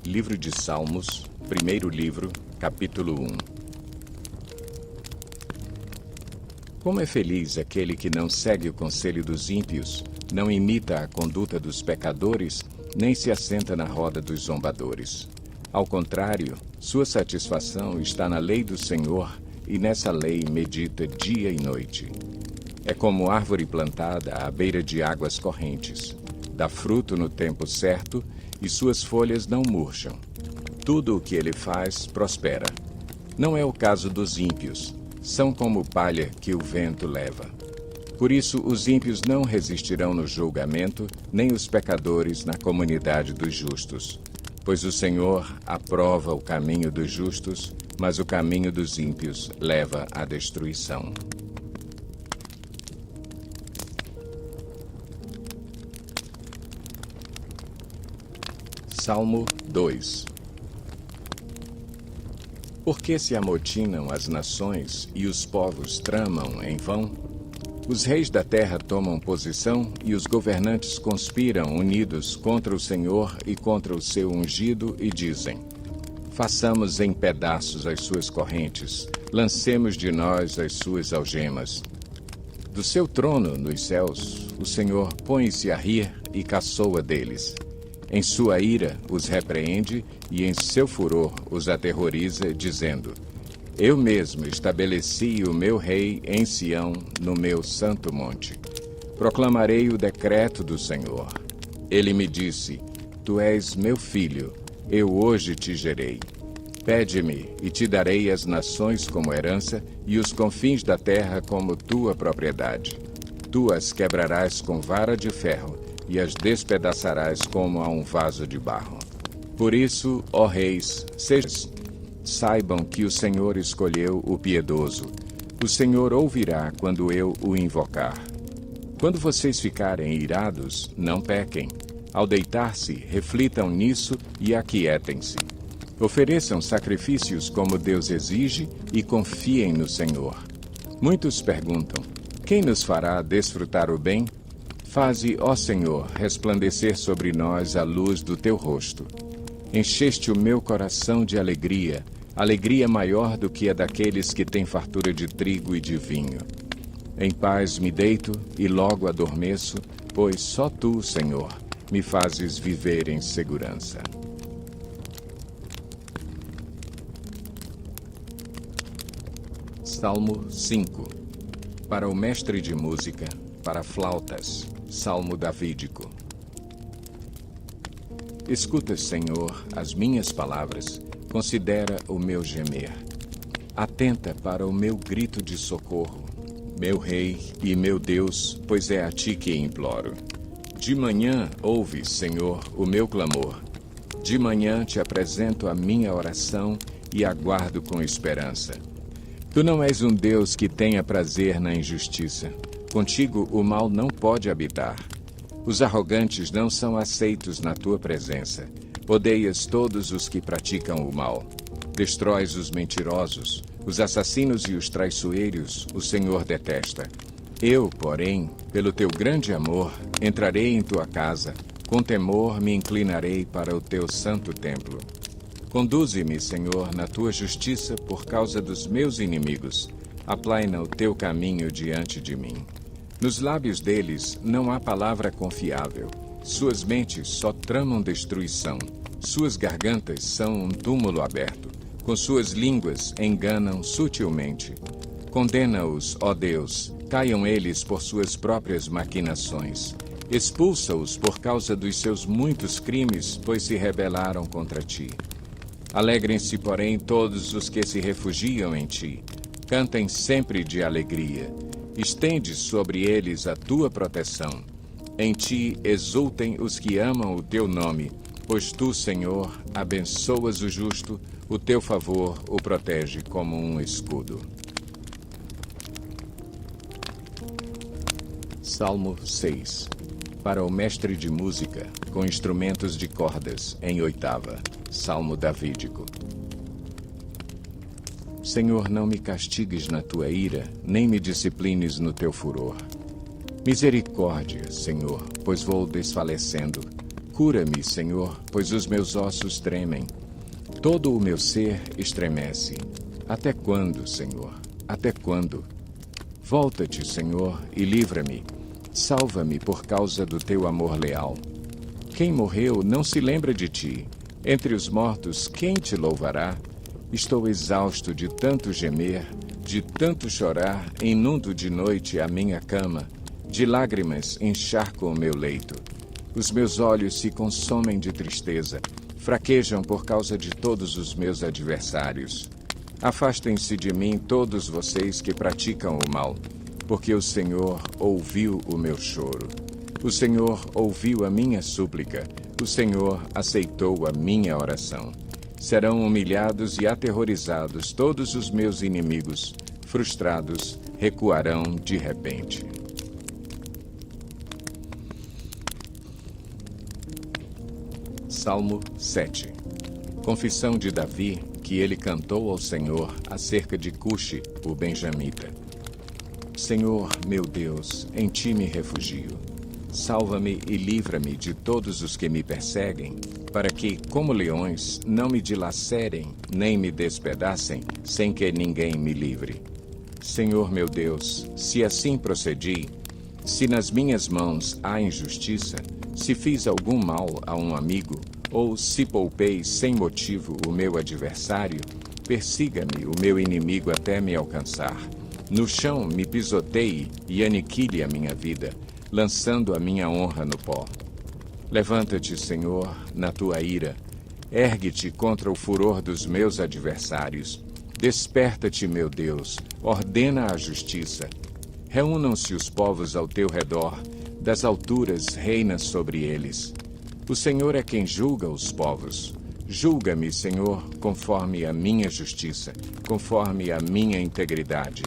Livro de Salmos, primeiro livro, capítulo 1. Como é feliz aquele que não segue o conselho dos ímpios, não imita a conduta dos pecadores, nem se assenta na roda dos zombadores. Ao contrário, sua satisfação está na lei do Senhor, e nessa lei medita dia e noite. É como árvore plantada à beira de águas correntes. Dá fruto no tempo certo, e suas folhas não murcham. Tudo o que ele faz prospera. Não é o caso dos ímpios. São como palha que o vento leva. Por isso, os ímpios não resistirão no julgamento, nem os pecadores na comunidade dos justos. Pois o Senhor aprova o caminho dos justos, mas o caminho dos ímpios leva à destruição. Salmo 2. Por que se amotinam as nações e os povos tramam em vão? Os reis da terra tomam posição e os governantes conspiram unidos contra o Senhor e contra o seu ungido e dizem: façamos em pedaços as suas correntes, lancemos de nós as suas algemas. Do seu trono nos céus, o Senhor põe-se a rir e caçoa deles. Em sua ira os repreende e em seu furor os aterroriza, dizendo: eu mesmo estabeleci o meu rei em Sião, no meu santo monte. Proclamarei o decreto do Senhor. Ele me disse: tu és meu filho, eu hoje te gerei. Pede-me e te darei as nações como herança e os confins da terra como tua propriedade. Tu as quebrarás com vara de ferro e as despedaçarás como a um vaso de barro. Por isso, ó reis, saibam que o Senhor escolheu o piedoso. O Senhor ouvirá quando eu o invocar. Quando vocês ficarem irados, não pequem. Ao deitar-se, reflitam nisso e aquietem-se. Ofereçam sacrifícios como Deus exige e confiem no Senhor. Muitos perguntam: quem nos fará desfrutar o bem? Faze, ó Senhor, resplandecer sobre nós a luz do teu rosto. Encheste o meu coração de alegria, alegria maior do que a daqueles que têm fartura de trigo e de vinho. Em paz me deito e logo adormeço, pois só tu, Senhor, me fazes viver em segurança. Salmo 5. Para o mestre de música, para flautas, Salmo davídico. Escuta, Senhor, as minhas palavras, considera o meu gemer. Atenta para o meu grito de socorro, meu Rei e meu Deus, pois é a ti que imploro. De manhã ouve, Senhor, o meu clamor. De manhã te apresento a minha oração e aguardo com esperança. Tu não és um Deus que tenha prazer na injustiça. Contigo o mal não pode habitar. Os arrogantes não são aceitos na tua presença. Odeias todos os que praticam o mal. Destróis os mentirosos, os assassinos e os traiçoeiros, o Senhor detesta. Eu, porém, pelo teu grande amor, entrarei em tua casa. Com temor me inclinarei para o teu santo templo. Conduze-me, Senhor, na tua justiça por causa dos meus inimigos. Aplaina o teu caminho diante de mim. Nos lábios deles não há palavra confiável. Suas mentes só tramam destruição. Suas gargantas são um túmulo aberto. Com suas línguas enganam sutilmente. Condena-os, ó Deus, caiam eles por suas próprias maquinações. Expulsa-os por causa dos seus muitos crimes, pois se rebelaram contra ti. Alegrem-se, porém, todos os que se refugiam em ti. Cantem sempre de alegria. Estende sobre eles a tua proteção. Em ti exultem os que amam o teu nome, pois tu, Senhor, abençoas o justo, o teu favor o protege como um escudo. Salmo 6. Para o mestre de música, com instrumentos de cordas, em oitava, Salmo davídico. Senhor, não me castigues na tua ira, nem me disciplines no teu furor. Misericórdia, Senhor, pois vou desfalecendo. Cura-me, Senhor, pois os meus ossos tremem. Todo o meu ser estremece. Até quando, Senhor? Até quando? Volta-te, Senhor, e livra-me. Salva-me por causa do teu amor leal. Quem morreu não se lembra de ti. Entre os mortos, quem te louvará? Estou exausto de tanto gemer, de tanto chorar, inundo de noite a minha cama. De lágrimas encharco o meu leito. Os meus olhos se consomem de tristeza, fraquejam por causa de todos os meus adversários. Afastem-se de mim todos vocês que praticam o mal, porque o Senhor ouviu o meu choro. O Senhor ouviu a minha súplica, o Senhor aceitou a minha oração. Serão humilhados e aterrorizados todos os meus inimigos, frustrados, recuarão de repente. Salmo 7. Confissão de Davi, que ele cantou ao Senhor acerca de Cuxi, o benjamita. Senhor, meu Deus, em ti me refugio. Salva-me e livra-me de todos os que me perseguem, para que, como leões, não me dilacerem, nem me despedacem, sem que ninguém me livre. Senhor, meu Deus, se assim procedi, se nas minhas mãos há injustiça, se fiz algum mal a um amigo, ou se poupei sem motivo o meu adversário, persiga-me o meu inimigo até me alcançar. No chão me pisoteie e aniquile a minha vida, lançando a minha honra no pó. Levanta-te, Senhor, na tua ira. Ergue-te contra o furor dos meus adversários. Desperta-te, meu Deus, ordena a justiça. Reúnam-se os povos ao teu redor, das alturas reina sobre eles. O Senhor é quem julga os povos. Julga-me, Senhor, conforme a minha justiça, conforme a minha integridade.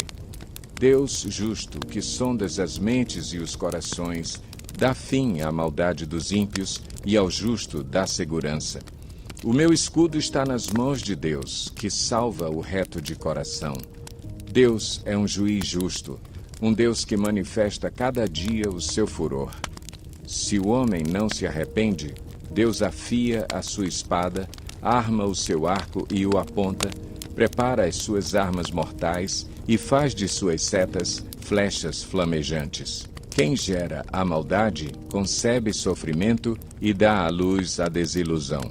Deus justo, que sondas as mentes e os corações, dá fim à maldade dos ímpios e ao justo dá segurança. O meu escudo está nas mãos de Deus, que salva o reto de coração. Deus é um juiz justo, um Deus que manifesta cada dia o seu furor. Se o homem não se arrepende, Deus afia a sua espada, arma o seu arco e o aponta, prepara as suas armas mortais e faz de suas setas flechas flamejantes. Quem gera a maldade concebe sofrimento e dá à luz a desilusão.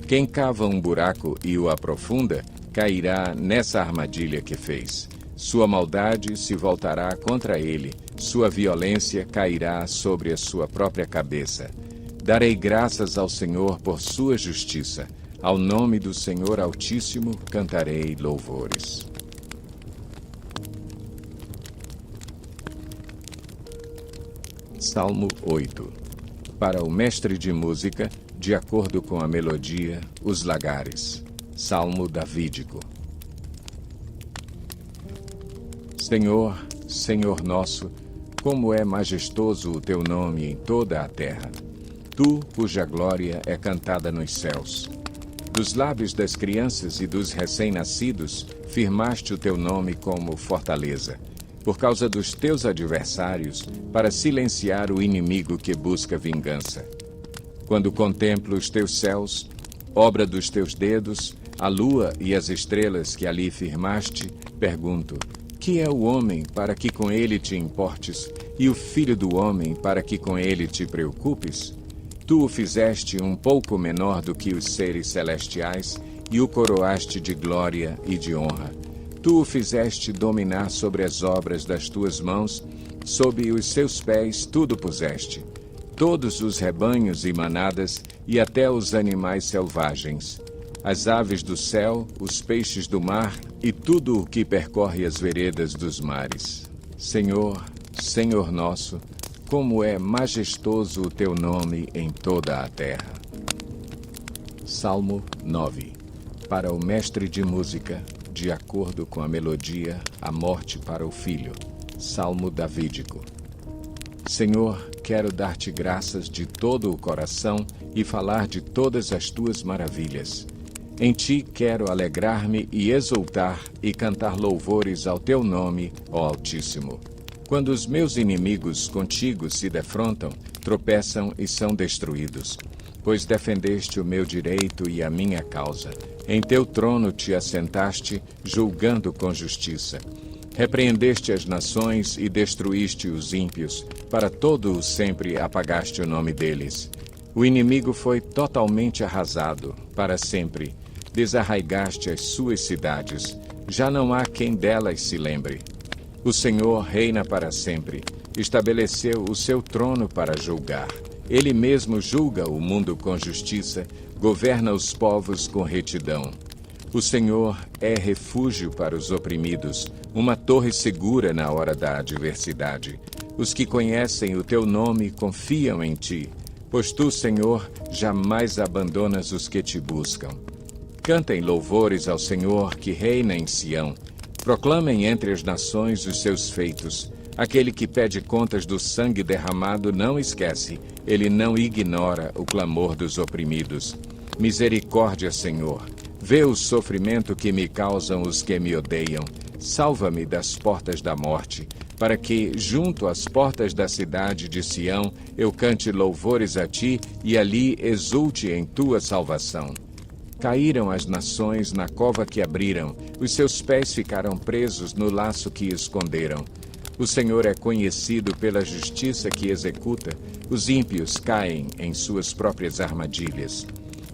Quem cava um buraco e o aprofunda, cairá nessa armadilha que fez. Sua maldade se voltará contra ele, sua violência cairá sobre a sua própria cabeça. Darei graças ao Senhor por sua justiça. Ao nome do Senhor Altíssimo cantarei louvores. Salmo 8. Para o mestre de música, de acordo com a melodia, os lagares. Salmo davídico. Senhor, Senhor nosso, como é majestoso o teu nome em toda a terra. Tu, cuja glória é cantada nos céus. Dos lábios das crianças e dos recém-nascidos, firmaste o teu nome como fortaleza, por causa dos teus adversários, para silenciar o inimigo que busca vingança. Quando contemplo os teus céus, obra dos teus dedos, a lua e as estrelas que ali firmaste, pergunto: que é o homem para que com ele te importes, e o filho do homem para que com ele te preocupes? Tu o fizeste um pouco menor do que os seres celestiais, e o coroaste de glória e de honra. Tu o fizeste dominar sobre as obras das tuas mãos, sob os seus pés tudo puseste. Todos os rebanhos e manadas, e até os animais selvagens. As aves do céu, os peixes do mar, e tudo o que percorre as veredas dos mares. Senhor, Senhor nosso, como é majestoso o teu nome em toda a terra. Salmo 9. Para o mestre de música, de acordo com a melodia, a morte para o filho. Salmo davídico. Senhor, quero dar-te graças de todo o coração e falar de todas as tuas maravilhas. Em ti quero alegrar-me e exultar e cantar louvores ao teu nome, ó Altíssimo. Quando os meus inimigos contigo se defrontam, tropeçam e são destruídos. pois defendeste o meu direito e a minha causa. Em teu trono te assentaste, julgando com justiça. Repreendeste as nações e destruíste os ímpios, para todo o sempre apagaste o nome deles. O inimigo foi totalmente arrasado, para sempre. Desarraigaste as suas cidades, já não há quem delas se lembre. O Senhor reina para sempre, estabeleceu o seu trono para julgar. Ele mesmo julga o mundo com justiça, governa os povos com retidão. O Senhor é refúgio para os oprimidos, uma torre segura na hora da adversidade. Os que conhecem o teu nome confiam em ti, pois tu, Senhor, jamais abandonas os que te buscam. Cantem louvores ao Senhor que reina em Sião. Proclamem entre as nações os seus feitos. Aquele que pede contas do sangue derramado não esquece, ele não ignora o clamor dos oprimidos. Misericórdia, Senhor. Vê o sofrimento que me causam os que me odeiam. Salva-me das portas da morte, para que, junto às portas da cidade de Sião, eu cante louvores a ti e ali exulte em tua salvação. Caíram as nações na cova que abriram, os seus pés ficaram presos no laço que esconderam. O Senhor é conhecido pela justiça que executa, os ímpios caem em suas próprias armadilhas.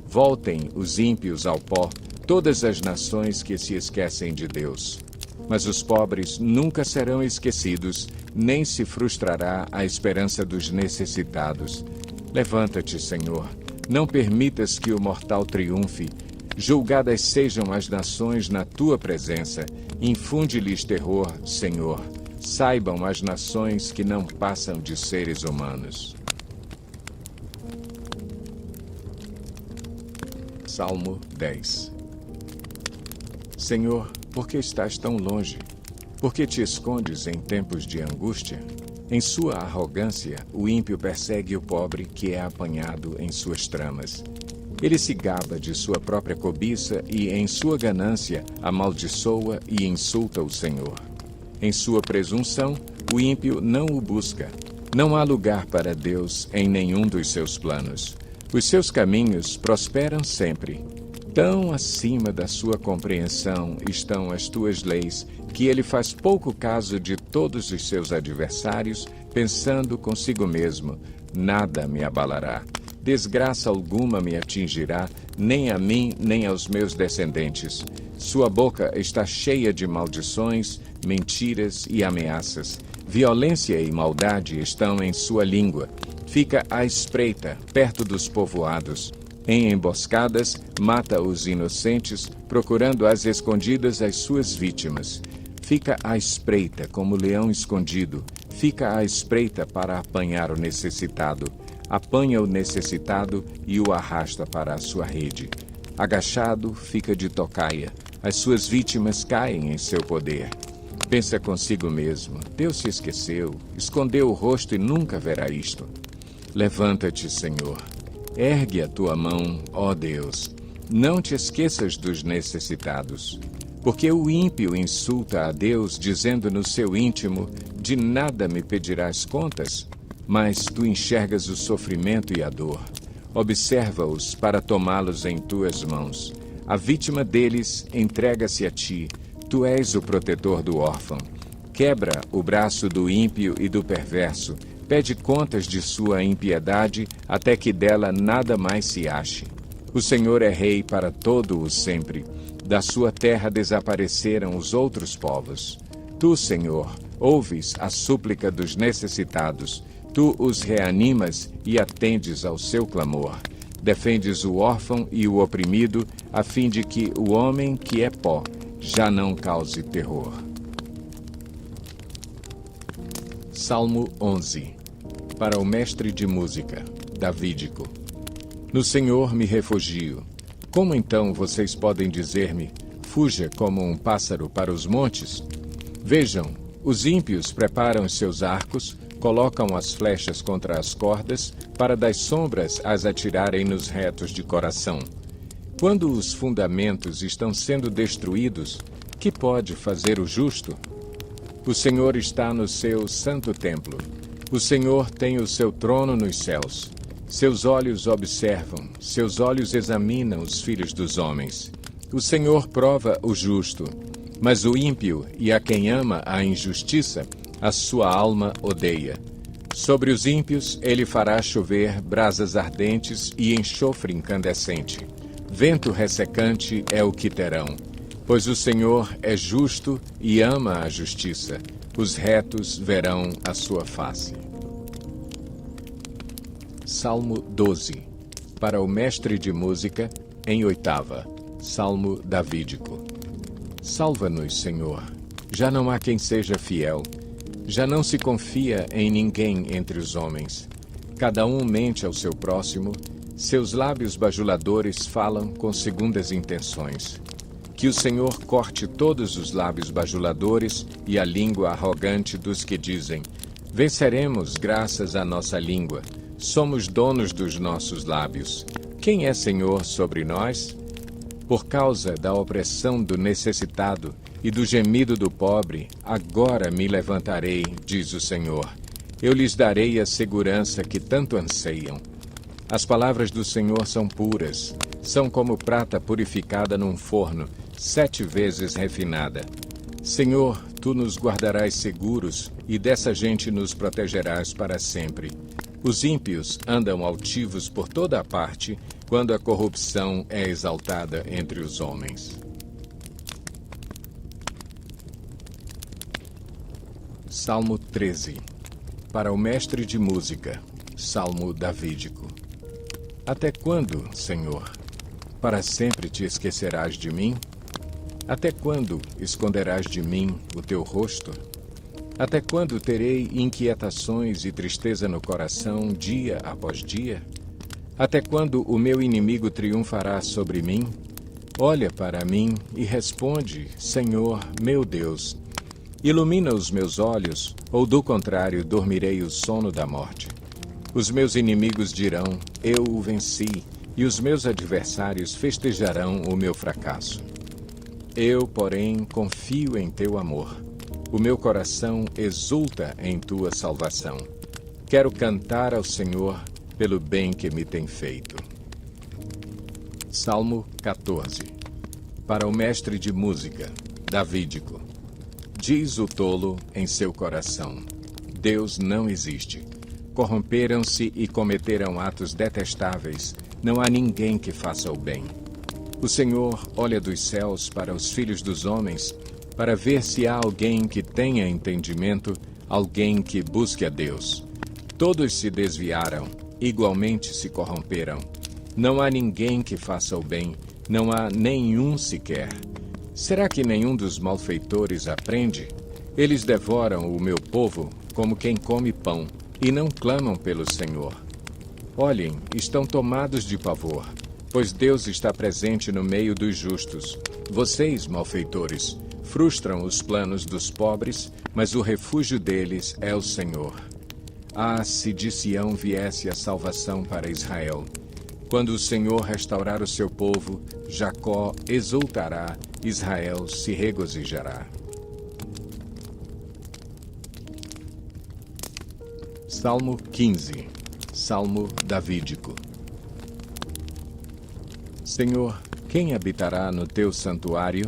Voltem os ímpios ao pó, todas as nações que se esquecem de Deus. Mas os pobres nunca serão esquecidos, nem se frustrará a esperança dos necessitados. Levanta-te, Senhor, não permitas que o mortal triunfe. Julgadas sejam as nações na tua presença, infunde-lhes terror, Senhor. Saibam as nações que não passam de seres humanos. Salmo 10. Senhor, por que estás tão longe? Por que te escondes em tempos de angústia? Em sua arrogância, o ímpio persegue o pobre que é apanhado em suas tramas. Ele se gaba de sua própria cobiça e, em sua ganância, amaldiçoa e insulta o Senhor. Em sua presunção, o ímpio não o busca. Não há lugar para Deus em nenhum dos seus planos. Os seus caminhos prosperam sempre. Tão acima da sua compreensão estão as tuas leis, que ele faz pouco caso de todos os seus adversários, pensando consigo mesmo: nada me abalará. Desgraça alguma me atingirá, nem a mim, nem aos meus descendentes. Sua boca está cheia de maldições, mentiras e ameaças. Violência e maldade estão em sua língua. Fica à espreita, perto dos povoados. Em emboscadas, mata os inocentes, procurando às escondidas as suas vítimas. Fica à espreita como leão escondido. Fica à espreita para apanhar o necessitado. Apanha o necessitado e o arrasta para a sua rede. Agachado, fica de tocaia. As suas vítimas caem em seu poder. Pensa consigo mesmo: Deus se esqueceu, escondeu o rosto e nunca verá isto. Levanta-te, Senhor. Ergue a tua mão, ó Deus. Não te esqueças dos necessitados. Porque o ímpio insulta a Deus, dizendo no seu íntimo: de nada me pedirás contas. Mas tu enxergas o sofrimento e a dor. Observa-os para tomá-los em tuas mãos. A vítima deles entrega-se a ti. Tu és o protetor do órfão. Quebra o braço do ímpio e do perverso. Pede contas de sua impiedade, até que dela nada mais se ache. O Senhor é rei para todo o sempre. Da sua terra desapareceram os outros povos. Tu, Senhor, ouves a súplica dos necessitados. Tu os reanimas e atendes ao seu clamor. Defendes o órfão e o oprimido, a fim de que o homem que é pó já não cause terror. Salmo 11. Para o mestre de música, Davídico. No Senhor me refugio. Como então vocês podem dizer-me: fuja como um pássaro para os montes? Vejam, os ímpios preparam seus arcos, colocam as flechas contra as cordas, para das sombras as atirarem nos retos de coração. Quando os fundamentos estão sendo destruídos, que pode fazer o justo? O Senhor está no seu santo templo. O Senhor tem o seu trono nos céus. Seus olhos observam, seus olhos examinam os filhos dos homens. O Senhor prova o justo, mas o ímpio e a quem ama a injustiça, a sua alma odeia. Sobre os ímpios ele fará chover brasas ardentes e enxofre incandescente. Vento ressecante é o que terão. Pois o Senhor é justo e ama a justiça. Os retos verão a sua face. Salmo 12. Para o mestre de música, em oitava. Salmo davídico. Salva-nos, Senhor. Já não há quem seja fiel. Já não se confia em ninguém entre os homens. Cada um mente ao seu próximo. Seus lábios bajuladores falam com segundas intenções. Que o Senhor corte todos os lábios bajuladores e a língua arrogante dos que dizem: venceremos graças à nossa língua. Somos donos dos nossos lábios. Quem é Senhor sobre nós? Por causa da opressão do necessitado e do gemido do pobre, agora me levantarei, diz o Senhor. Eu lhes darei a segurança que tanto anseiam. As palavras do Senhor são puras, são como prata purificada num forno, 7 vezes refinada. Senhor, tu nos guardarás seguros e dessa gente nos protegerás para sempre. Os ímpios andam altivos por toda a parte, quando a corrupção é exaltada entre os homens. Salmo 13. Para o mestre de música, Salmo davídico. Até quando, Senhor? Para sempre te esquecerás de mim? Até quando esconderás de mim o teu rosto? Até quando terei inquietações e tristeza no coração dia após dia? Até quando o meu inimigo triunfará sobre mim? Olha para mim e responde, Senhor, meu Deus. Ilumina os meus olhos, ou do contrário, dormirei o sono da morte. Os meus inimigos dirão, eu o venci, e os meus adversários festejarão o meu fracasso. Eu, porém, confio em teu amor. O meu coração exulta em tua salvação. Quero cantar ao Senhor pelo bem que me tem feito. Salmo 14. Para o mestre de música, davídico. Diz o tolo em seu coração: Deus não existe. Corromperam-se e cometeram atos detestáveis. Não há ninguém que faça o bem. O Senhor olha dos céus para os filhos dos homens, para ver se há alguém que tenha entendimento, alguém que busque a Deus. Todos se desviaram, igualmente se corromperam. Não há ninguém que faça o bem, não há nenhum sequer. Será que nenhum dos malfeitores aprende? Eles devoram o meu povo como quem come pão, e não clamam pelo Senhor. Olhem, estão tomados de pavor, pois Deus está presente no meio dos justos. Vocês, malfeitores, frustram os planos dos pobres, mas o refúgio deles é o Senhor. Ah, se de Sião viesse a salvação para Israel! Quando o Senhor restaurar o seu povo, Jacó exultará, Israel se regozijará. Salmo 15. Salmo davídico. Senhor, quem habitará no teu santuário?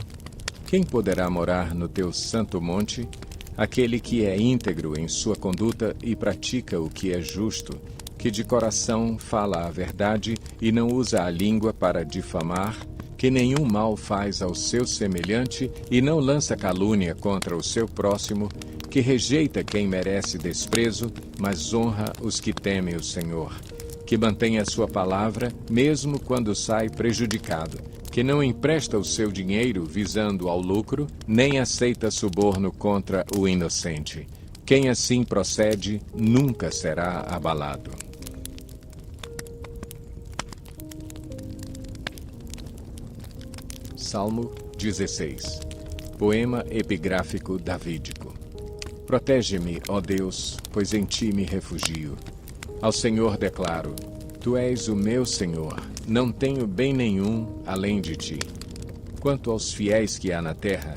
Quem poderá morar no teu santo monte? Aquele que é íntegro em sua conduta e pratica o que é justo, que de coração fala a verdade e não usa a língua para difamar, que nenhum mal faz ao seu semelhante e não lança calúnia contra o seu próximo, que rejeita quem merece desprezo, mas honra os que temem o Senhor, que mantém a sua palavra mesmo quando sai prejudicado, que não empresta o seu dinheiro visando ao lucro, nem aceita suborno contra o inocente. Quem assim procede nunca será abalado. Salmo 16. Poema epigráfico davídico. Protege-me, ó Deus, pois em ti me refugio. Ao Senhor declaro: Tu és o meu Senhor, não tenho bem nenhum além de ti. Quanto aos fiéis que há na terra,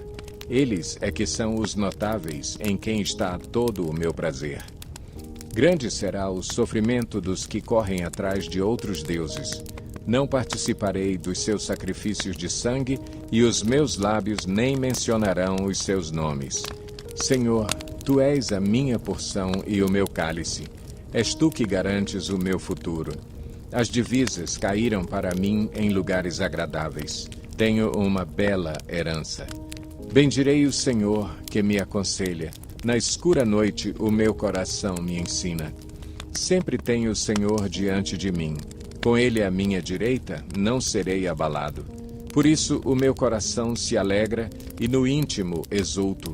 eles é que são os notáveis em quem está todo o meu prazer. Grande será o sofrimento dos que correm atrás de outros deuses. Não participarei dos seus sacrifícios de sangue, e os meus lábios nem mencionarão os seus nomes. Senhor, Tu és a minha porção e o meu cálice. És Tu que garantes o meu futuro. As divisas caíram para mim em lugares agradáveis. Tenho uma bela herança. Bendirei o Senhor, que me aconselha. Na escura noite, o meu coração me ensina. Sempre tenho o Senhor diante de mim. Com Ele à minha direita, não serei abalado. Por isso o meu coração se alegra e no íntimo exulto.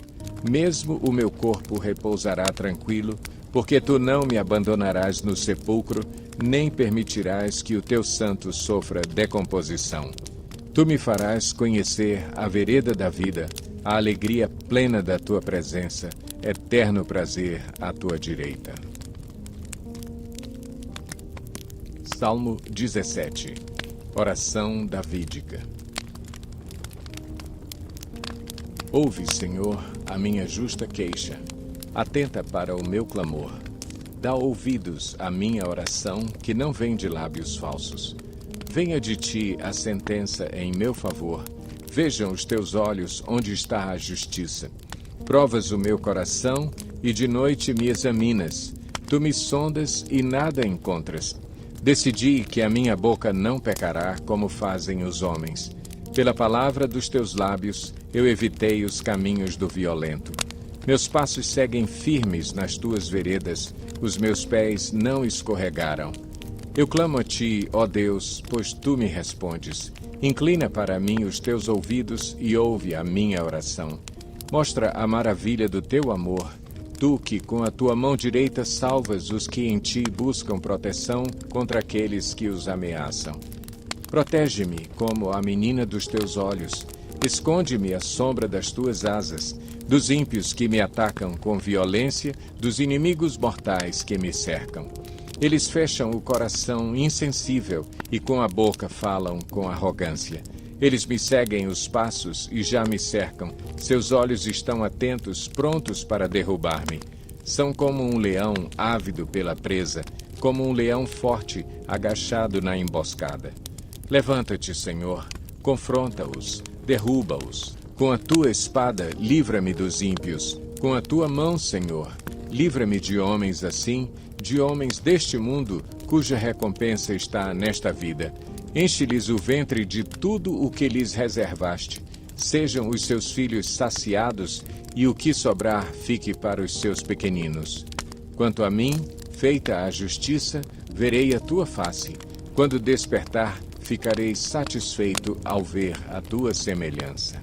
Mesmo o meu corpo repousará tranquilo, porque Tu não me abandonarás no sepulcro, nem permitirás que o Teu santo sofra decomposição. Tu me farás conhecer a vereda da vida, a alegria plena da Tua presença, eterno prazer à Tua direita. Salmo 17. Oração davídica. Ouve, Senhor, a minha justa queixa. Atenta para o meu clamor. Dá ouvidos à minha oração, que não vem de lábios falsos. Venha de Ti a sentença em meu favor. Vejam os Teus olhos onde está a justiça. Provas o meu coração e de noite me examinas. Tu me sondas e nada encontras. Decidi que a minha boca não pecará como fazem os homens. Pela palavra dos Teus lábios, eu evitei os caminhos do violento. Meus passos seguem firmes nas Tuas veredas, os meus pés não escorregaram. Eu clamo a Ti, ó Deus, pois Tu me respondes. Inclina para mim os Teus ouvidos e ouve a minha oração. Mostra a maravilha do Teu amor. Tu que com a Tua mão direita salvas os que em Ti buscam proteção contra aqueles que os ameaçam. Protege-me como a menina dos Teus olhos. Esconde-me à sombra das Tuas asas, dos ímpios que me atacam com violência, dos inimigos mortais que me cercam. Eles fecham o coração insensível e com a boca falam com arrogância. Eles me seguem os passos e já me cercam. Seus olhos estão atentos, prontos para derrubar-me. São como um leão ávido pela presa, como um leão forte agachado na emboscada. Levanta-te, Senhor, confronta-os, derruba-os. Com a Tua espada, livra-me dos ímpios. Com a Tua mão, Senhor, livra-me de homens assim, de homens deste mundo, cuja recompensa está nesta vida. Enche-lhes o ventre de tudo o que lhes reservaste. Sejam os seus filhos saciados, e o que sobrar fique para os seus pequeninos. Quanto a mim, feita a justiça, verei a Tua face. Quando despertar, ficarei satisfeito ao ver a Tua semelhança.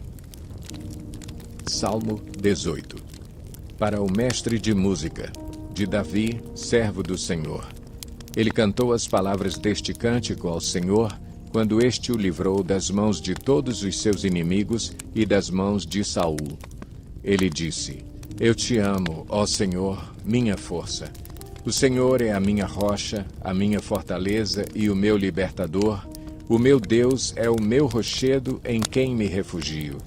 Salmo 18. Para o mestre de música, de Davi, servo do Senhor. Ele cantou as palavras deste cântico ao Senhor, quando este o livrou das mãos de todos os seus inimigos e das mãos de Saul. Ele disse: Eu te amo, ó Senhor, minha força. O Senhor é a minha rocha, a minha fortaleza e o meu libertador. O meu Deus é o meu rochedo em quem me refugio.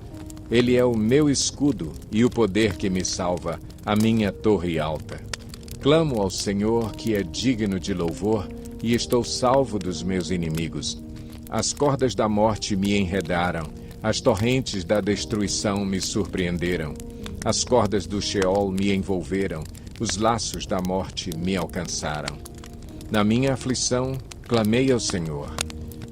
Ele é o meu escudo e o poder que me salva, a minha torre alta. Clamo ao Senhor, que é digno de louvor, e estou salvo dos meus inimigos. As cordas da morte me enredaram, as torrentes da destruição me surpreenderam. As cordas do Sheol me envolveram, os laços da morte me alcançaram. Na minha aflição, clamei ao Senhor.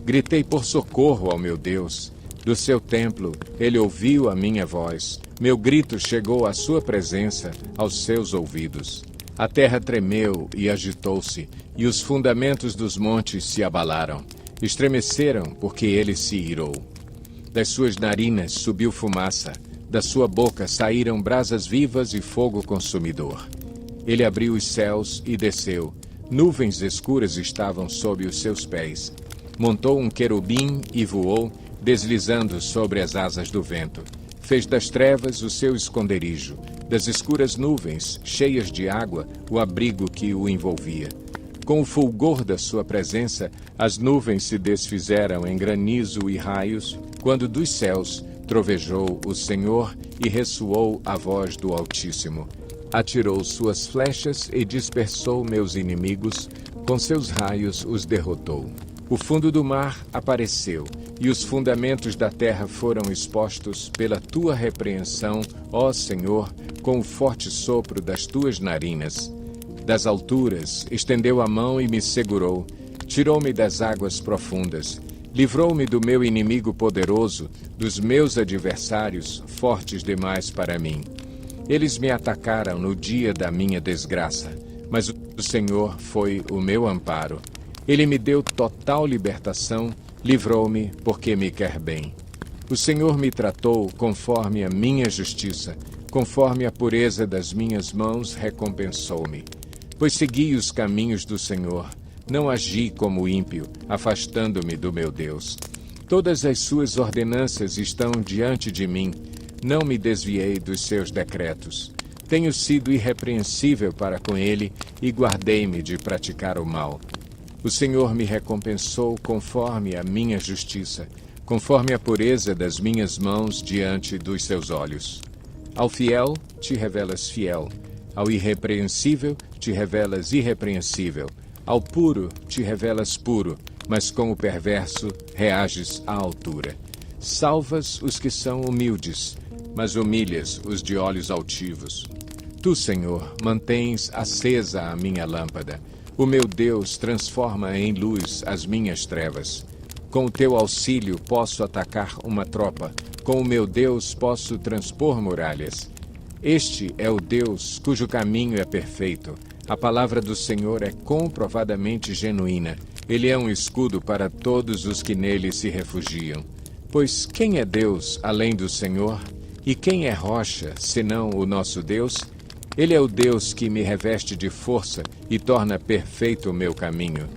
Gritei por socorro ao meu Deus. Do seu templo, ele ouviu a minha voz. Meu grito chegou à sua presença, aos seus ouvidos. A terra tremeu e agitou-se, e os fundamentos dos montes se abalaram. Estremeceram, porque ele se irou. Das suas narinas subiu fumaça, da sua boca saíram brasas vivas e fogo consumidor. Ele abriu os céus e desceu. Nuvens escuras estavam sob os seus pés. Montou um querubim e voou, deslizando sobre as asas do vento. Fez das trevas o seu esconderijo, das escuras nuvens, cheias de água, o abrigo que o envolvia. Com o fulgor da sua presença, as nuvens se desfizeram em granizo e raios, quando dos céus trovejou o Senhor e ressoou a voz do Altíssimo. Atirou suas flechas e dispersou meus inimigos, com seus raios os derrotou. O fundo do mar apareceu, e os fundamentos da terra foram expostos pela tua repreensão, ó Senhor, com o forte sopro das tuas narinas. Das alturas estendeu a mão e me segurou, tirou-me das águas profundas, livrou-me do meu inimigo poderoso, dos meus adversários, fortes demais para mim. Eles me atacaram no dia da minha desgraça, mas o Senhor foi o meu amparo. Ele me deu total libertação, livrou-me porque me quer bem. O Senhor me tratou conforme a minha justiça, conforme a pureza das minhas mãos recompensou-me. Pois segui os caminhos do Senhor, não agi como ímpio, afastando-me do meu Deus. Todas as suas ordenanças estão diante de mim, não me desviei dos seus decretos. Tenho sido irrepreensível para com ele e guardei-me de praticar o mal. O Senhor me recompensou conforme a minha justiça, conforme a pureza das minhas mãos diante dos seus olhos. Ao fiel te revelas fiel, ao irrepreensível te revelas irrepreensível, ao puro te revelas puro, mas com o perverso reages à altura. Salvas os que são humildes, mas humilhas os de olhos altivos. Tu, Senhor, mantens acesa a minha lâmpada. O meu Deus transforma em luz as minhas trevas. Com o teu auxílio posso atacar uma tropa. Com o meu Deus posso transpor muralhas. Este é o Deus cujo caminho é perfeito. A palavra do Senhor é comprovadamente genuína. Ele é um escudo para todos os que nele se refugiam. Pois quem é Deus além do Senhor? E quem é rocha, senão o nosso Deus? Ele é o Deus que me reveste de força e torna perfeito o meu caminho.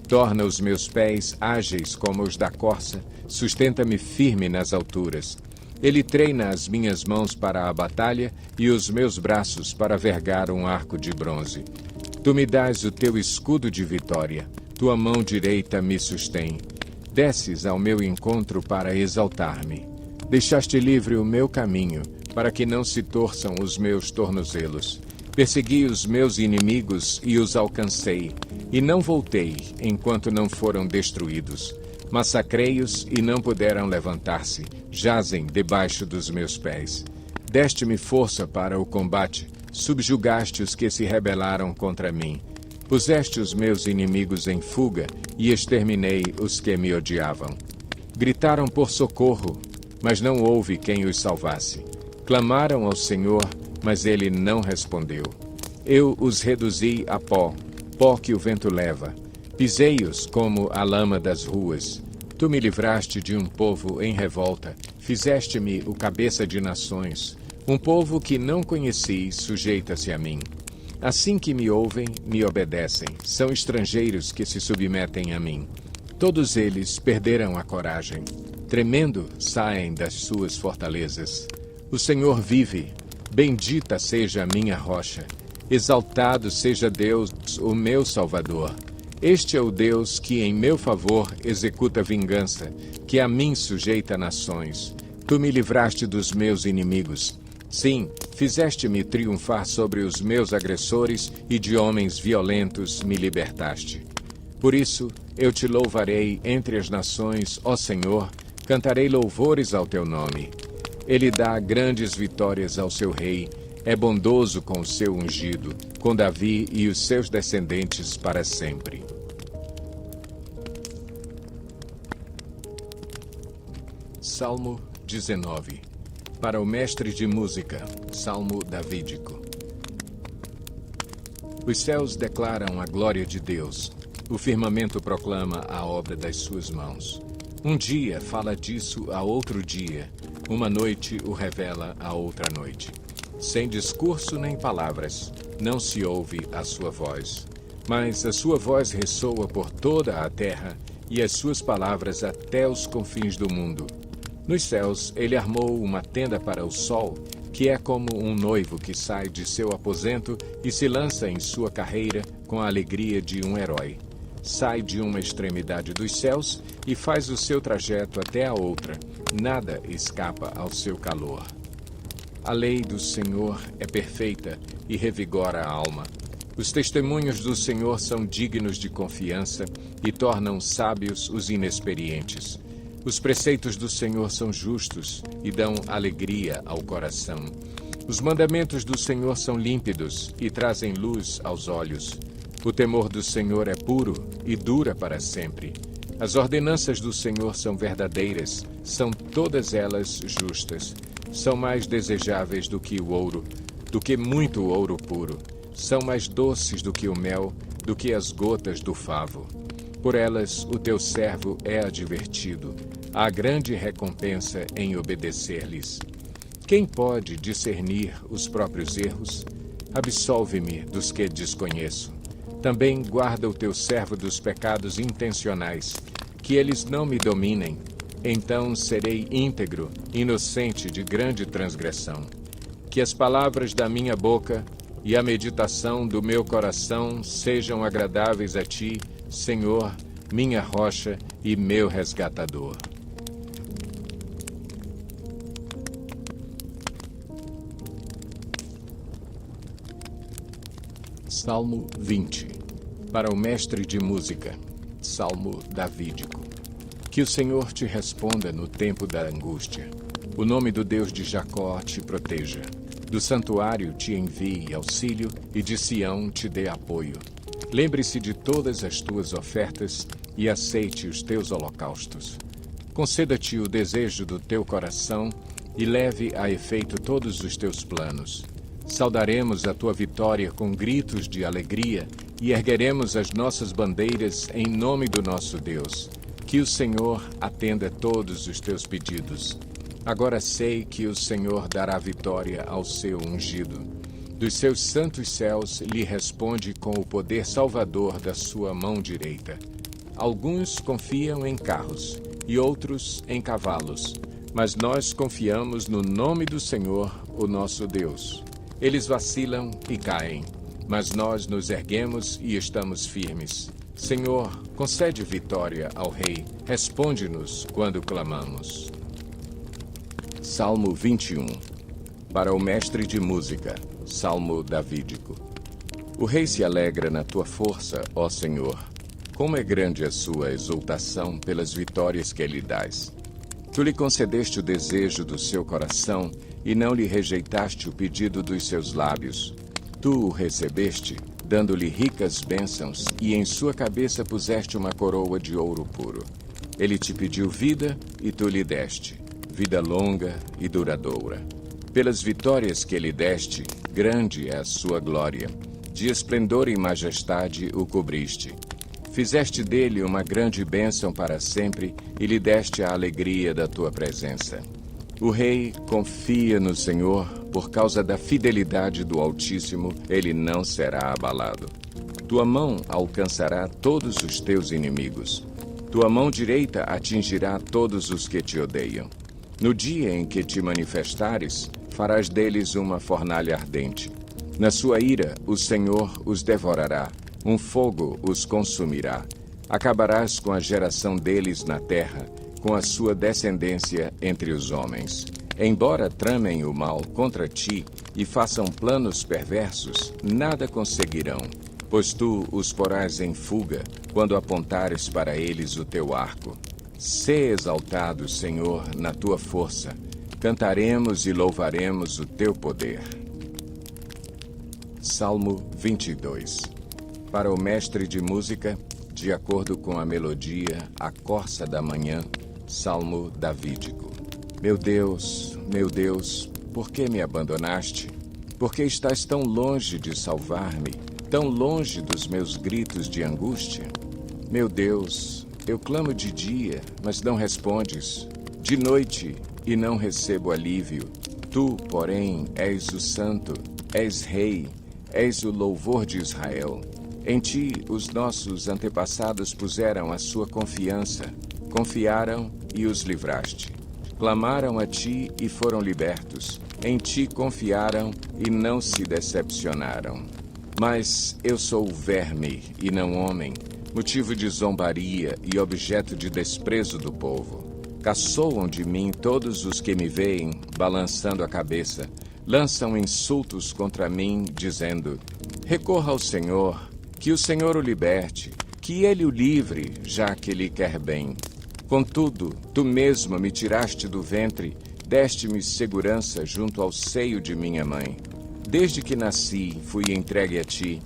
Torna os meus pés ágeis como os da corça, sustenta-me firme nas alturas. Ele treina as minhas mãos para a batalha e os meus braços para vergar um arco de bronze. Tu me dás o teu escudo de vitória, tua mão direita me sustém. Desces ao meu encontro para exaltar-me. Deixaste livre o meu caminho, para que não se torçam os meus tornozelos. Persegui os meus inimigos e os alcancei, e não voltei enquanto não foram destruídos. Massacrei-os e não puderam levantar-se, jazem debaixo dos meus pés. Deste-me força para o combate, subjugaste os que se rebelaram contra mim. Puseste os meus inimigos em fuga e exterminei os que me odiavam. Gritaram por socorro, mas não houve quem os salvasse. Clamaram ao Senhor, mas ele não respondeu. Eu os reduzi a pó, pó que o vento leva. Pisei-os como a lama das ruas. Tu me livraste de um povo em revolta, fizeste-me o cabeça de nações. Um povo que não conheci sujeita-se a mim. Assim que me ouvem, me obedecem. São estrangeiros que se submetem a mim. Todos eles perderam a coragem. Tremendo, saem das suas fortalezas. O Senhor vive. Bendita seja a minha rocha. Exaltado seja Deus, o meu Salvador. Este é o Deus que em meu favor executa vingança, que a mim sujeita nações. Tu me livraste dos meus inimigos. Sim, fizeste-me triunfar sobre os meus agressores e de homens violentos me libertaste. Por isso, eu te louvarei entre as nações, ó Senhor, cantarei louvores ao teu nome. Ele dá grandes vitórias ao seu rei, é bondoso com o seu ungido, com Davi e os seus descendentes para sempre. Salmo 19. Para o mestre de música, Salmo davídico. Os céus declaram a glória de Deus, o firmamento proclama a obra das suas mãos. Um dia fala disso a outro dia, uma noite o revela a outra noite. Sem discurso nem palavras, não se ouve a sua voz. Mas a sua voz ressoa por toda a terra e as suas palavras até os confins do mundo. Nos céus ele armou uma tenda para o sol, que é como um noivo que sai de seu aposento e se lança em sua carreira com a alegria de um herói. Sai de uma extremidade dos céus e faz o seu trajeto até a outra. Nada escapa ao seu calor. A lei do Senhor é perfeita e revigora a alma. Os testemunhos do Senhor são dignos de confiança e tornam sábios os inexperientes. Os preceitos do Senhor são justos e dão alegria ao coração. Os mandamentos do Senhor são límpidos e trazem luz aos olhos. O temor do Senhor é puro e dura para sempre. As ordenanças do Senhor são verdadeiras, são todas elas justas. São mais desejáveis do que o ouro, do que muito ouro puro. São mais doces do que o mel, do que as gotas do favo. Por elas o teu servo é advertido. Há grande recompensa em obedecer-lhes. Quem pode discernir os próprios erros? Absolve-me dos que desconheço. Também guarda o teu servo dos pecados intencionais, que eles não me dominem. Então serei íntegro, inocente de grande transgressão. Que as palavras da minha boca e a meditação do meu coração sejam agradáveis a ti, Senhor, minha rocha e meu resgatador. Salmo 20. Para o mestre de música. Salmo davídico. Que o Senhor te responda no tempo da angústia. O nome do Deus de Jacó te proteja. Do santuário te envie auxílio e de Sião te dê apoio. Lembre-se de todas as tuas ofertas e aceite os teus holocaustos. Conceda-te o desejo do teu coração e leve a efeito todos os teus planos. Saudaremos a tua vitória com gritos de alegria e ergueremos as nossas bandeiras em nome do nosso Deus. Que o Senhor atenda todos os teus pedidos. Agora sei que o Senhor dará vitória ao seu ungido. Dos seus santos céus lhe responde com o poder salvador da sua mão direita. Alguns confiam em carros e outros em cavalos, mas nós confiamos no nome do Senhor, o nosso Deus. Eles vacilam e caem, mas nós nos erguemos e estamos firmes. Senhor, concede vitória ao Rei, responde-nos quando clamamos. Salmo 21. Para o mestre de música, Salmo davídico. O Rei se alegra na tua força, ó Senhor. Como é grande a sua exultação pelas vitórias que lhe dás. Tu lhe concedeste o desejo do seu coração e não lhe rejeitaste o pedido dos seus lábios. Tu o recebeste, dando-lhe ricas bênçãos, e em sua cabeça puseste uma coroa de ouro puro. Ele te pediu vida, e tu lhe deste, vida longa e duradoura. Pelas vitórias que lhe deste, grande é a sua glória. De esplendor e majestade o cobriste. Fizeste dele uma grande bênção para sempre, e lhe deste a alegria da tua presença. O rei confia no Senhor, por causa da fidelidade do Altíssimo, ele não será abalado. Tua mão alcançará todos os teus inimigos. Tua mão direita atingirá todos os que te odeiam. No dia em que te manifestares, farás deles uma fornalha ardente. Na sua ira, o Senhor os devorará, um fogo os consumirá. Acabarás com a geração deles na terra, com a sua descendência entre os homens. Embora tramem o mal contra ti e façam planos perversos, nada conseguirão, pois tu os porás em fuga quando apontares para eles o teu arco. Sê exaltado, Senhor, na tua força. Cantaremos e louvaremos o teu poder. Salmo 22. Para o mestre de música, de acordo com a melodia, a corça da manhã, Salmo davídico. Meu Deus, por que me abandonaste? Por que estás tão longe de salvar-me, tão longe dos meus gritos de angústia? Meu Deus, eu clamo de dia, mas não respondes, de noite, e não recebo alívio. Tu, porém, és o Santo, és Rei, és o louvor de Israel. Em ti, os nossos antepassados puseram a sua confiança, confiaram e os livraste. Clamaram a ti e foram libertos. Em ti confiaram e não se decepcionaram. Mas eu sou verme e não homem, motivo de zombaria e objeto de desprezo do povo. Caçoam de mim todos os que me veem, balançando a cabeça. Lançam insultos contra mim, dizendo: recorra ao Senhor, que o Senhor o liberte, que ele o livre, já que lhe quer bem. Contudo, tu mesmo me tiraste do ventre, deste-me segurança junto ao seio de minha mãe. Desde que nasci, fui entregue a ti.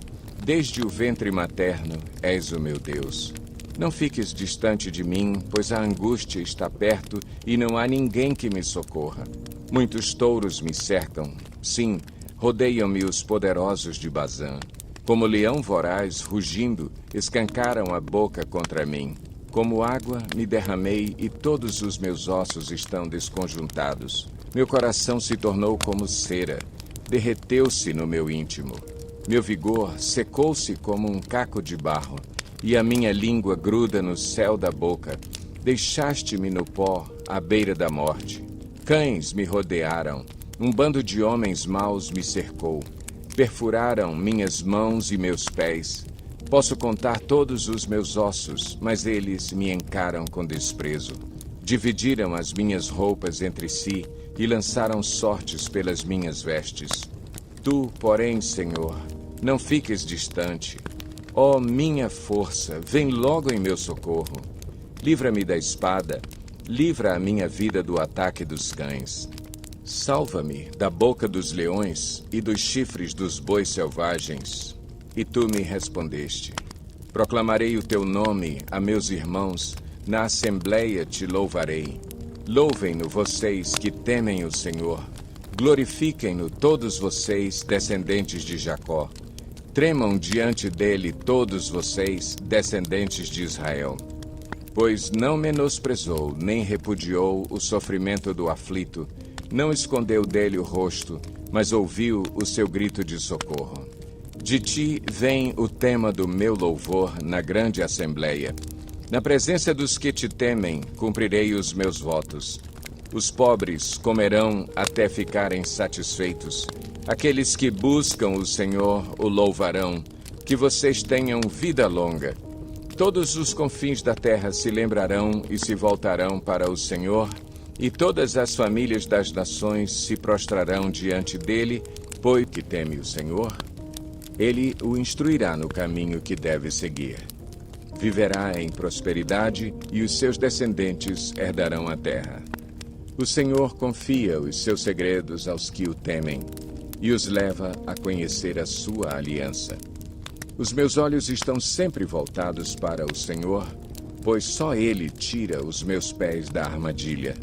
Desde o ventre materno, és o meu Deus. Não fiques distante de mim, pois a angústia está perto e não há ninguém que me socorra. Muitos touros me cercam. Sim, rodeiam-me os poderosos de Bazã. Como leão voraz, rugindo, escancaram a boca contra mim. Como água, me derramei e todos os meus ossos estão desconjuntados. Meu coração se tornou como cera, derreteu-se no meu íntimo. Meu vigor secou-se como um caco de barro, e a minha língua gruda no céu da boca. Deixaste-me no pó, à beira da morte. Cães me rodearam, um bando de homens maus me cercou. Perfuraram minhas mãos e meus pés. Posso contar todos os meus ossos, mas eles me encaram com desprezo. Dividiram as minhas roupas entre si e lançaram sortes pelas minhas vestes. Tu, porém, Senhor, não fiques distante. Ó minha força, vem logo em meu socorro. Livra-me da espada, livra a minha vida do ataque dos cães. Salva-me da boca dos leões e dos chifres dos bois selvagens. E tu me respondeste. Proclamarei o teu nome a meus irmãos, na assembleia te louvarei. Louvem-no vocês que temem o Senhor. Glorifiquem-no todos vocês, descendentes de Jacó. Tremam diante dele todos vocês, descendentes de Israel. Pois não menosprezou, nem repudiou o sofrimento do aflito, não escondeu dele o rosto, mas ouviu o seu grito de socorro. De ti vem o tema do meu louvor na grande assembleia. Na presença dos que te temem, cumprirei os meus votos. Os pobres comerão até ficarem satisfeitos. Aqueles que buscam o Senhor o louvarão. Que vocês tenham vida longa. Todos os confins da terra se lembrarão e se voltarão para o Senhor, e todas as famílias das nações se prostrarão diante dele, pois que teme o Senhor, ele o instruirá no caminho que deve seguir. Viverá em prosperidade e os seus descendentes herdarão a terra. O Senhor confia os seus segredos aos que o temem e os leva a conhecer a sua aliança. Os meus olhos estão sempre voltados para o Senhor, pois só Ele tira os meus pés da armadilha.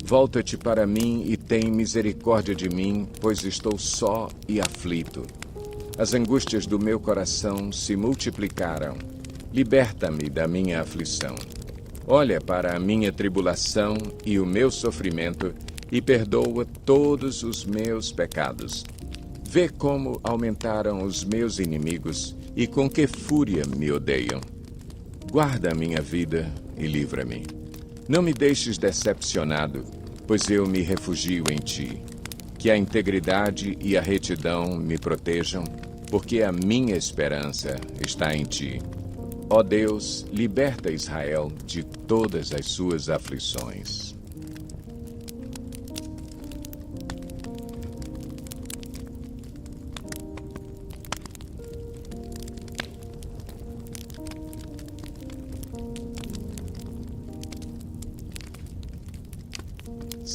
Volta-te para mim e tem misericórdia de mim, pois estou só e aflito. As angústias do meu coração se multiplicaram. Liberta-me da minha aflição. Olha para a minha tribulação e o meu sofrimento e perdoa todos os meus pecados. Vê como aumentaram os meus inimigos e com que fúria me odeiam. Guarda a minha vida e livra-me. Não me deixes decepcionado, pois eu me refugio em ti. Que a integridade e a retidão me protejam, porque a minha esperança está em ti. Ó Deus, liberta Israel de todas as suas aflições.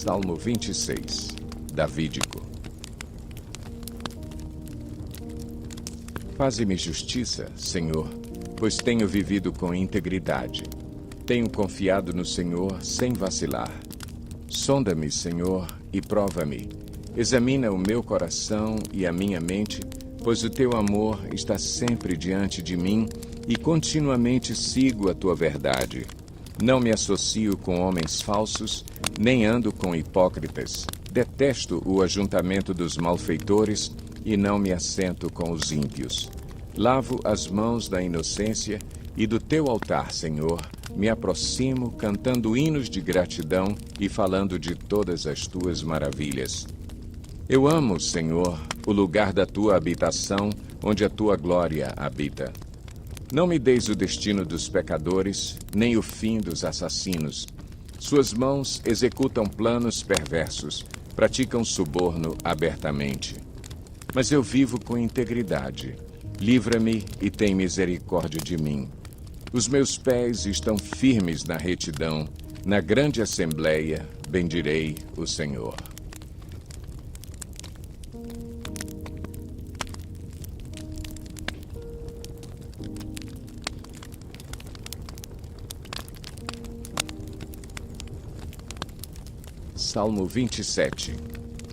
Salmo 26, Davídico. Faze-me justiça, Senhor, pois tenho vivido com integridade. Tenho confiado no Senhor sem vacilar. Sonda-me, Senhor, e prova-me. Examina o meu coração e a minha mente, pois o teu amor está sempre diante de mim e continuamente sigo a tua verdade. Não me associo com homens falsos, nem ando com hipócritas. Detesto o ajuntamento dos malfeitores e não me assento com os ímpios. Lavo as mãos da inocência e do teu altar, Senhor, me aproximo cantando hinos de gratidão e falando de todas as tuas maravilhas. Eu amo, Senhor, o lugar da tua habitação, onde a tua glória habita. Não me deis o destino dos pecadores, nem o fim dos assassinos. Suas mãos executam planos perversos. praticam suborno abertamente. Mas eu vivo com integridade. Livra-me e tem misericórdia de mim. Os meus pés estão firmes na retidão. Na grande assembleia, bendirei o Senhor. Salmo 27,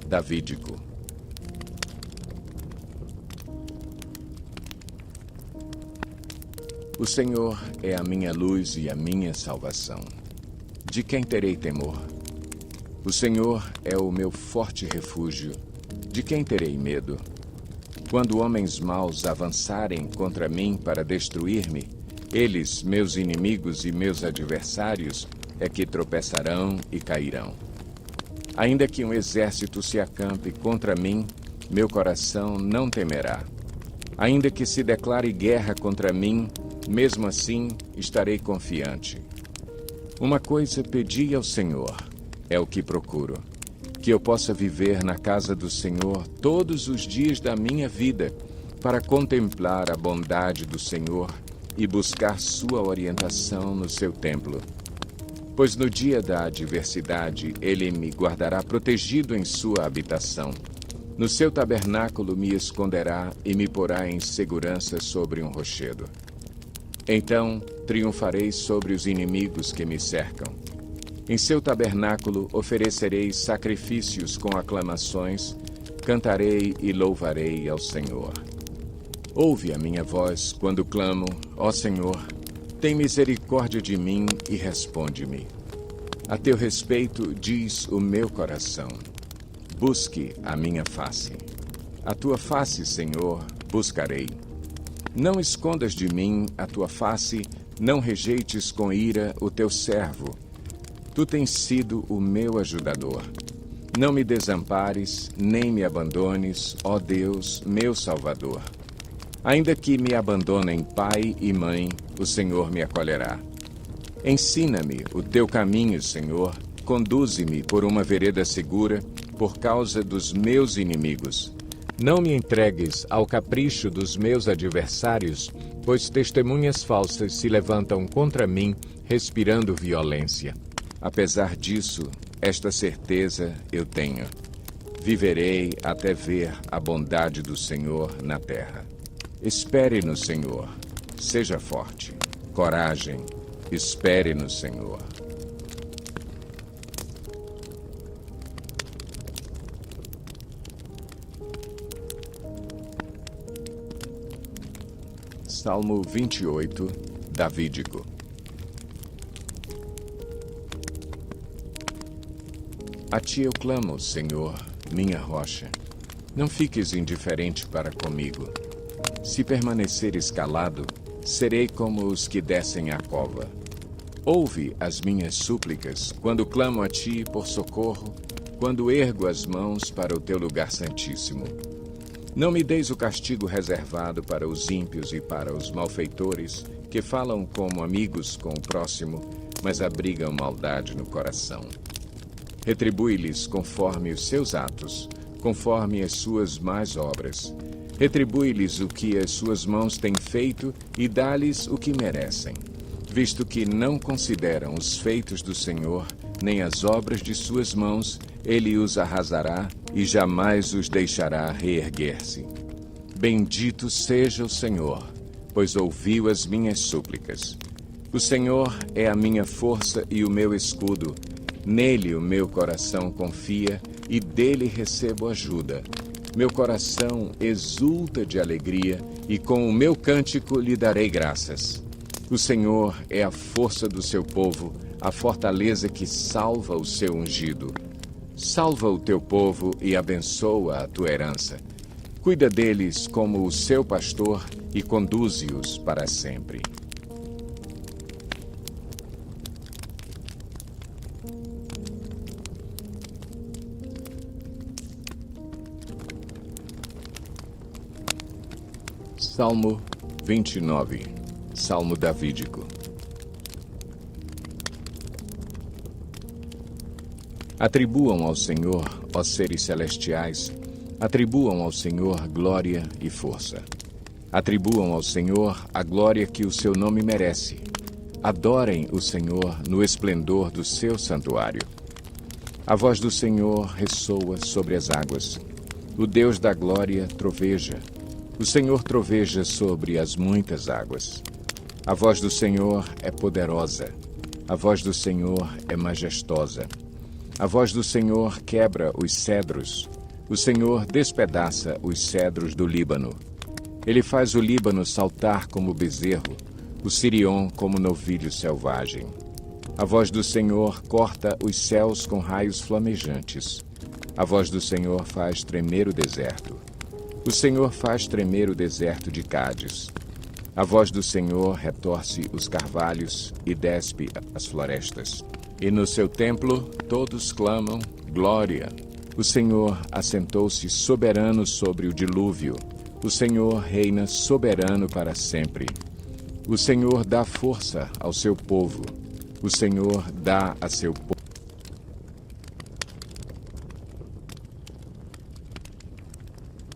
Davídico. O Senhor é a minha luz e a minha salvação. De quem terei temor? O Senhor é o meu forte refúgio. De quem terei medo? Quando homens maus avançarem contra mim para destruir-me, eles, meus inimigos e meus adversários, é que tropeçarão e cairão. Ainda que um exército se acampe contra mim, meu coração não temerá. Ainda que se declare guerra contra mim, mesmo assim estarei confiante. Uma coisa pedi ao Senhor, é o que procuro, que eu possa viver na casa do Senhor todos os dias da minha vida, para contemplar a bondade do Senhor e buscar sua orientação no seu templo. Pois no dia da adversidade ele me guardará protegido em sua habitação. No seu tabernáculo me esconderá e me porá em segurança sobre um rochedo. Então triunfarei sobre os inimigos que me cercam. Em seu tabernáculo oferecerei sacrifícios com aclamações, cantarei e louvarei ao Senhor. Ouve a minha voz quando clamo, ó Senhor, tem misericórdia de mim e responde-me. A teu respeito diz o meu coração. Busque a minha face. A tua face, Senhor, buscarei. Não escondas de mim a tua face, não rejeites com ira o teu servo. Tu tens sido o meu ajudador. Não me desampares, nem me abandones, ó Deus, meu Salvador. Ainda que me abandonem pai e mãe, o Senhor me acolherá. Ensina-me o teu caminho, Senhor, conduze-me por uma vereda segura, por causa dos meus inimigos. Não me entregues ao capricho dos meus adversários, pois testemunhas falsas se levantam contra mim, respirando violência. Apesar disso, esta certeza eu tenho. Viverei até ver a bondade do Senhor na terra. Espere no Senhor. Seja forte. Coragem. Espere no Senhor. Salmo 28, Davídico. A ti eu clamo, Senhor, minha rocha. Não fiques indiferente para comigo. Se permaneceres calado, serei como os que descem à cova. Ouve as minhas súplicas quando clamo a ti por socorro, quando ergo as mãos para o teu lugar santíssimo. Não me deis o castigo reservado para os ímpios e para os malfeitores, que falam como amigos com o próximo, mas abrigam maldade no coração. Retribui-lhes conforme os seus atos, conforme as suas más obras. Retribui-lhes o que as suas mãos têm feito e dá-lhes o que merecem, visto que não consideram os feitos do Senhor, nem as obras de suas mãos, ele os arrasará e jamais os deixará reerguer-se. Bendito seja o Senhor, pois ouviu as minhas súplicas. O Senhor é a minha força e o meu escudo. Nele o meu coração confia e dele recebo ajuda. Meu coração exulta de alegria e com o meu cântico lhe darei graças. O Senhor é a força do seu povo, a fortaleza que salva o seu ungido. Salva o teu povo e abençoa a tua herança. Cuida deles como o seu pastor e conduze-os para sempre. Salmo 29, Salmo Davídico. Atribuam ao Senhor, ó seres celestiais, atribuam ao Senhor glória e força. Atribuam ao Senhor a glória que o seu nome merece. Adorem o Senhor no esplendor do seu santuário. A voz do Senhor ressoa sobre as águas. O Deus da glória troveja. O Senhor troveja sobre as muitas águas. A voz do Senhor é poderosa. A voz do Senhor é majestosa. A voz do Senhor quebra os cedros. O Senhor despedaça os cedros do Líbano. Ele faz o Líbano saltar como bezerro, o Sirion como novilho selvagem. A voz do Senhor corta os céus com raios flamejantes. A voz do Senhor faz tremer o deserto. O Senhor faz tremer o deserto de Cádiz. A voz do Senhor retorce os carvalhos e despe as florestas. E no seu templo todos clamam, glória. O Senhor assentou-se soberano sobre o dilúvio. O Senhor reina soberano para sempre. O Senhor dá força ao seu povo. O Senhor dá a seu povo